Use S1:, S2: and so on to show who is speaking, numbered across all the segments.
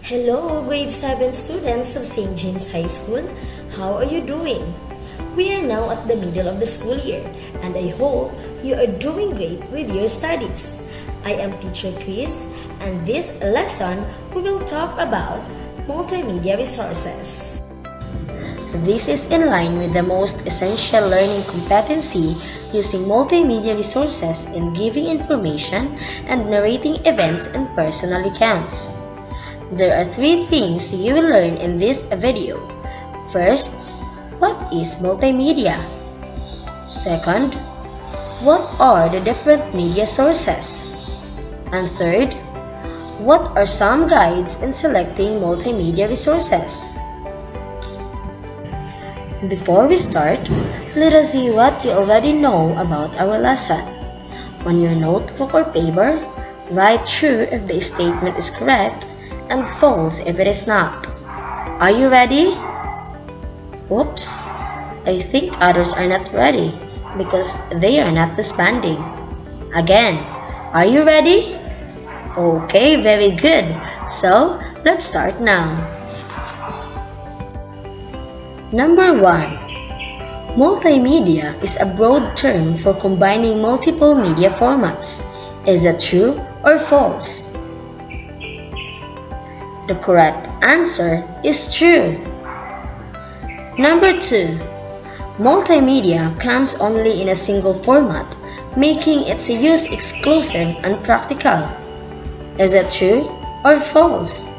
S1: Hello, grade 7 students of St. James High School. How are you doing? We are now at the middle of the school year and I hope you are doing great with your studies. I am Teacher Kris and this lesson we will talk about multimedia resources.
S2: This is in line with the most essential learning competency using multimedia resources in giving information and narrating events and personal accounts. There are 3 things you will learn in this video. First, what is multimedia? Second, what are the different media sources? And third, what are some guides in selecting multimedia resources? Before we start, let us see what you already know about our lesson. On your notebook or paper, write true if the statement is correct and false if it is not. Are you ready? Oops, I think others are not ready because they are not responding. Again, are you ready? Okay, very good. So, let's start now. Number 1. Multimedia is a broad term for combining multiple media formats. Is that true or false? The correct answer is true. Number 2. Multimedia comes only in a single format, making its use exclusive and practical. Is that true or false?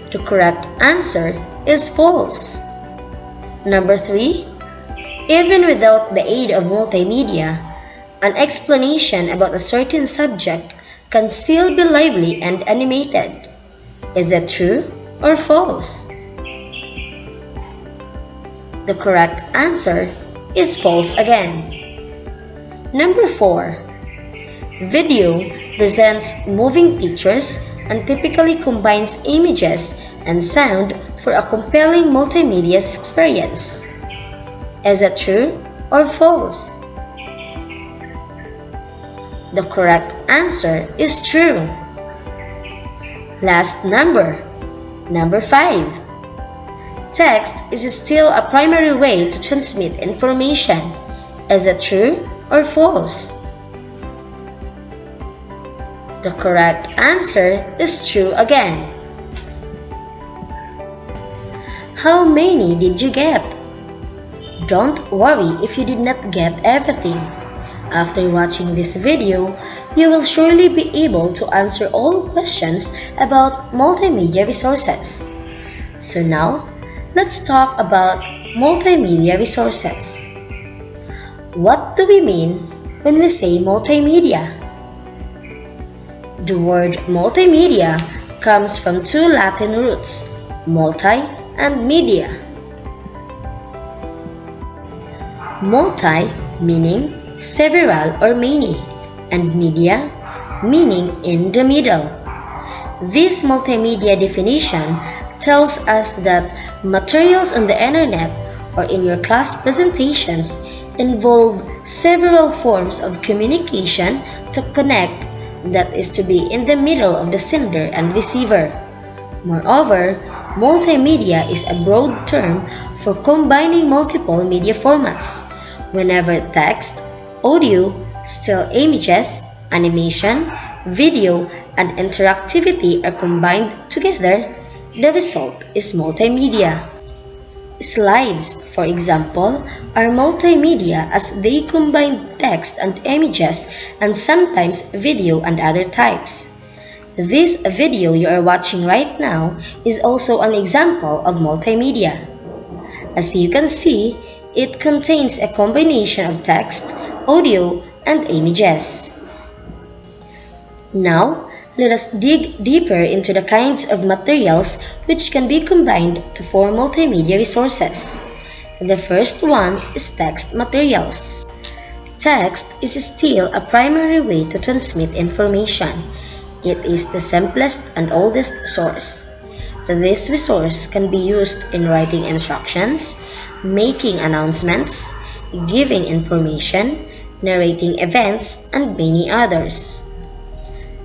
S2: The correct answer is false. Number 3. Even without the aid of multimedia, an explanation about a certain subject can still be lively and animated. Is that true or false? The correct answer is false again. Number 4. Video presents moving pictures and typically combines images and sound for a compelling multimedia experience. Is that true or false? The correct answer is true. Last number 5. Text is still a primary way to transmit information. Is it true or false? The correct answer is true again. How many did you get? Don't worry if you did not get everything. After watching this video, you will surely be able to answer all questions about multimedia resources. So now, let's talk about multimedia resources. What do we mean when we say multimedia? The word multimedia comes from 2 Latin roots, multi and media. Multi meaning several or many, and media meaning in the middle. This multimedia definition tells us that materials on the internet or in your class presentations involve several forms of communication to connect, that is to be in the middle of the sender and receiver. Moreover, multimedia is a broad term for combining multiple media formats. Whenever text, audio, still images, animation, video, and interactivity are combined together, the result is multimedia. Slides, for example, are multimedia as they combine text and images and sometimes video and other types. This video you are watching right now is also an example of multimedia. As you can see, it contains a combination of text, audio, and images. Now, let us dig deeper into the kinds of materials which can be combined to form multimedia resources. The first one is text materials. Text is still a primary way to transmit information. It is the simplest and oldest source. This resource can be used in writing instructions, making announcements, giving information, narrating events, and many others.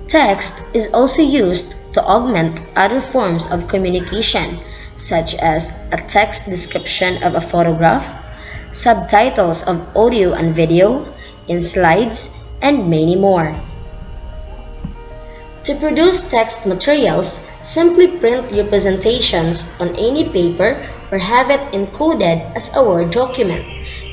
S2: Text is also used to augment other forms of communication, such as a text description of a photograph, subtitles of audio and video, in slides, and many more. To produce text materials, simply print your presentations on any paper or have it encoded as a Word document.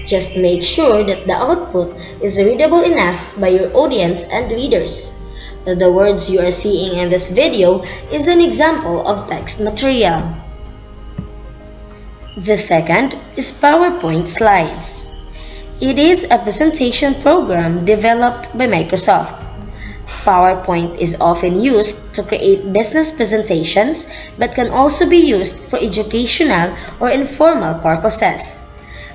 S2: Just make sure that the output is readable enough by your audience and readers. The words you are seeing in this video is an example of text material. The second is PowerPoint slides. It is a presentation program developed by Microsoft. PowerPoint is often used to create business presentations but can also be used for educational or informal purposes.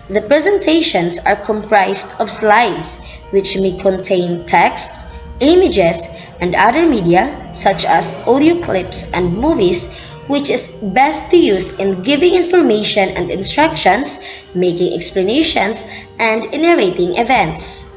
S2: The presentations are comprised of slides which may contain text, images, and other media such as audio clips and movies, which is best to use in giving information and instructions, making explanations, and in narrating events.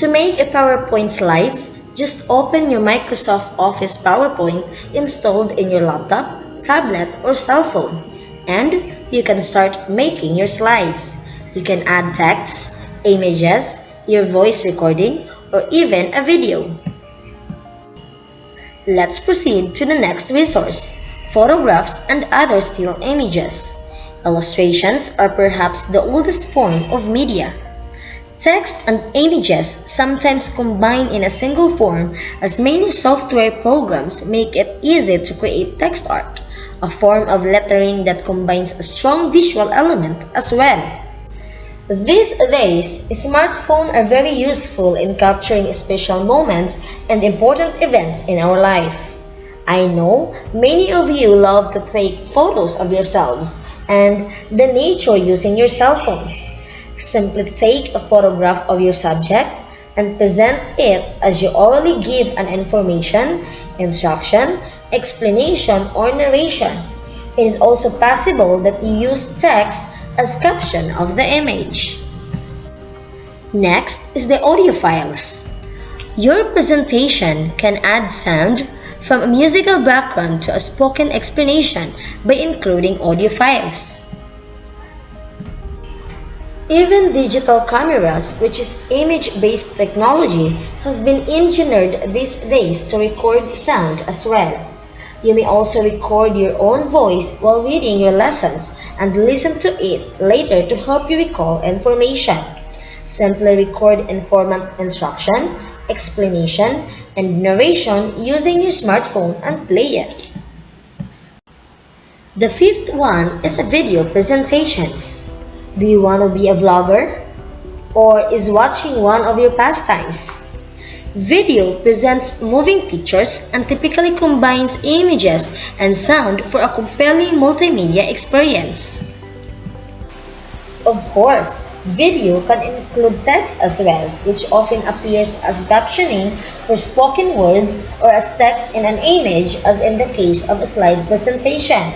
S2: To make a PowerPoint slides, just open your Microsoft Office PowerPoint installed in your laptop, tablet, or cell phone, and you can start making your slides. You can add text, images, your voice recording, or even a video. Let's proceed to the next resource, photographs and other still images. Illustrations are perhaps the oldest form of media. Text and images sometimes combine in a single form, as many software programs make it easy to create text art, a form of lettering that combines a strong visual element as well. These days, smartphones are very useful in capturing special moments and important events in our life. I know many of you love to take photos of yourselves and the nature using your cell phones. Simply take a photograph of your subject and present it as you orally give an information, instruction, explanation, or narration. It is also possible that you use text as caption of the image. Next is the audio files. Your presentation can add sound from a musical background to a spoken explanation by including audio files. Even digital cameras, which is image-based technology, have been engineered these days to record sound as well. You may also record your own voice while reading your lessons and listen to it later to help you recall information. Simply record informant instruction, explanation, and narration using your smartphone and play it. The fifth one is a video presentations. Do you want to be a vlogger? Or is watching one of your pastimes? Video presents moving pictures and typically combines images and sound for a compelling multimedia experience. Of course, video can include text as well, which often appears as captioning for spoken words or as text in an image, as in the case of a slide presentation.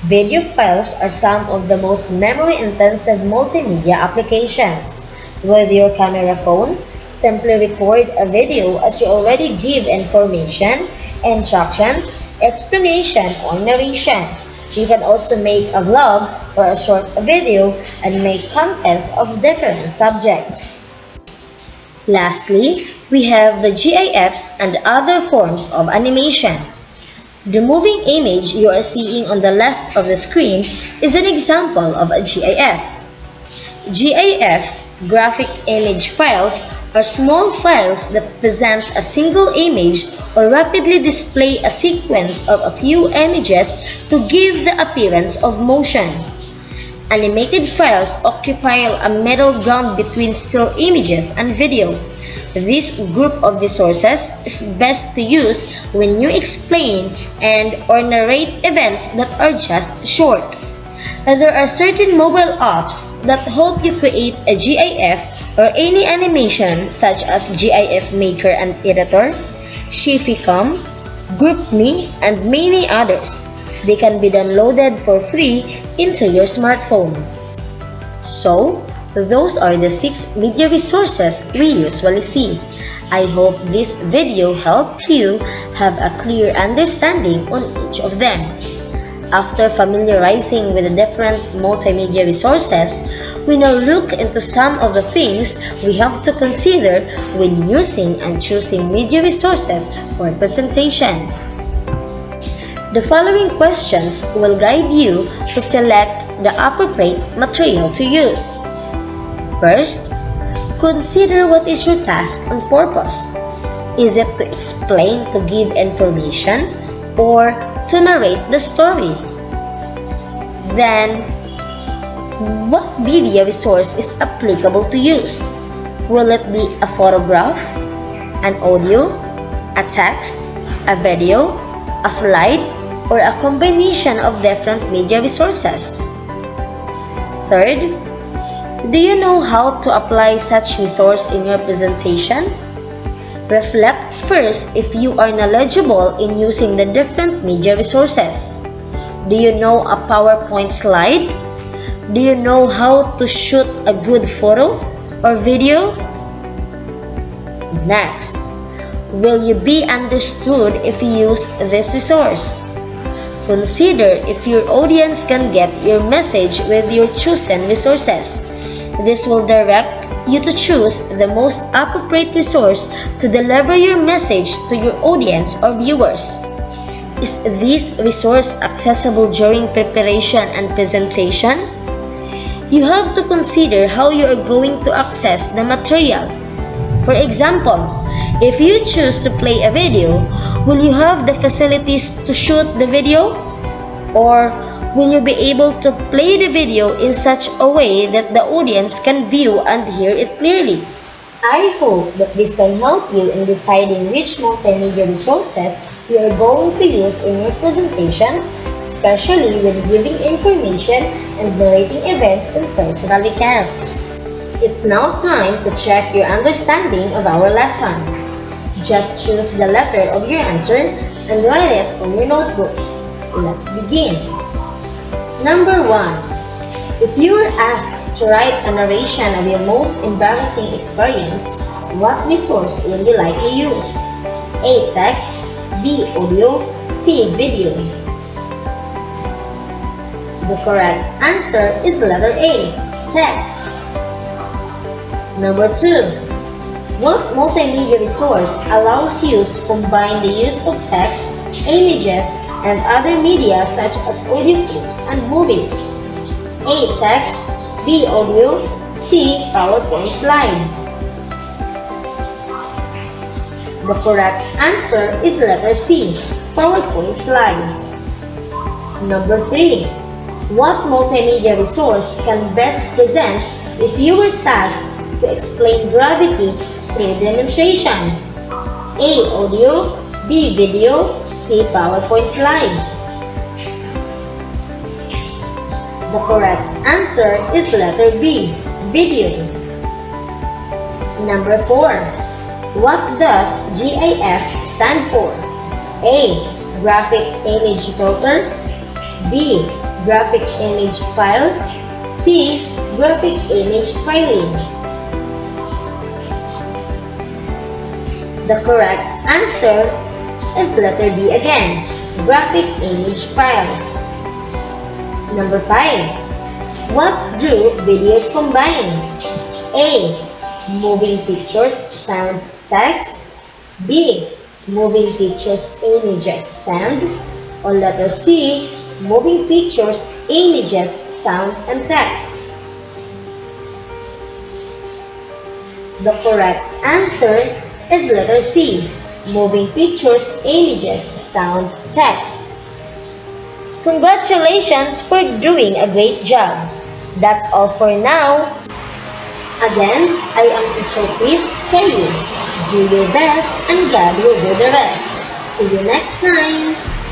S2: Video files are some of the most memory-intensive multimedia applications. With your camera phone, simply record a video as you already give information, instructions, explanation, or narration. You can also make a vlog or a short video and make contents of different subjects. Lastly, we have the GIFs and other forms of animation. The moving image you are seeing on the left of the screen is an example of a GIF. GIF, graphic image files, are small files that present a single image or rapidly display a sequence of a few images to give the appearance of motion. Animated files occupy a middle ground between still images and video. This group of resources is best to use when you explain and/or narrate events that are just short. There are certain mobile apps that help you create a GIF or any animation, such as GIF Maker and Editor, Shificom, GroupMe, and many others. They can be downloaded for free into your smartphone. So, those are the 6 media resources we usually see. I hope this video helped you have a clear understanding on each of them. After familiarizing with the different multimedia resources, we now look into some of the things we have to consider when using and choosing media resources for presentations. The following questions will guide you to select the appropriate material to use. First, consider what is your task and purpose. Is it to explain, to give information, or to narrate the story? Then, what media resource is applicable to use? Will it be a photograph, an audio, a text, a video, a slide, or a combination of different media resources? Third, do you know how to apply such resource in your presentation? Reflect first if you are knowledgeable in using the different media resources. Do you know a PowerPoint slide? Do you know how to shoot a good photo or video? Next, will you be understood if you use this resource? Consider if your audience can get your message with your chosen resources. This will direct you to choose the most appropriate resource to deliver your message to your audience or viewers. Is this resource accessible during preparation and presentation? You have to consider how you are going to access the material. For example, if you choose to play a video, will you have the facilities to shoot the video? Or will you be able to play the video in such a way that the audience can view and hear it clearly? I hope that this can help you in deciding which multimedia resources you are going to use in your presentations, especially when giving information and narrating events in personal accounts. It's now time to check your understanding of our lesson. Just choose the letter of your answer and write it on your notebook. Let's begin. Number 1. If you were asked to write a narration of your most embarrassing experience, what resource will you likely use? A. Text, B. Audio, C. Video. The correct answer is letter A. Text. Number 2. What multimedia resource allows you to combine the use of text, images, and other media such as audio clips and movies? A. Text, B. Audio, C. PowerPoint slides. The correct answer is letter C. PowerPoint slides. Number 3. What multimedia resource can best present if you were tasked to explain gravity through demonstration? A. Audio, B. Video, C. PowerPoint slides. The correct answer is letter B. Video. Number 4. What does GIF stand for? A. Graphic Image Filter, B. Graphic Image Files, C. Graphic Image Filing. The correct answer is letter B again, Graphic Image Files. Number 5. What do videos combine? A. Moving pictures, sound, text, B. Moving pictures, images, sound, or letter C. Moving pictures, images, sound, and text. The correct answer is letter C. Moving pictures, images, sound, text. Congratulations for doing a great job. That's all for now. Again, I am Teacher Kris saying, do your best and God will do the rest. See you next time.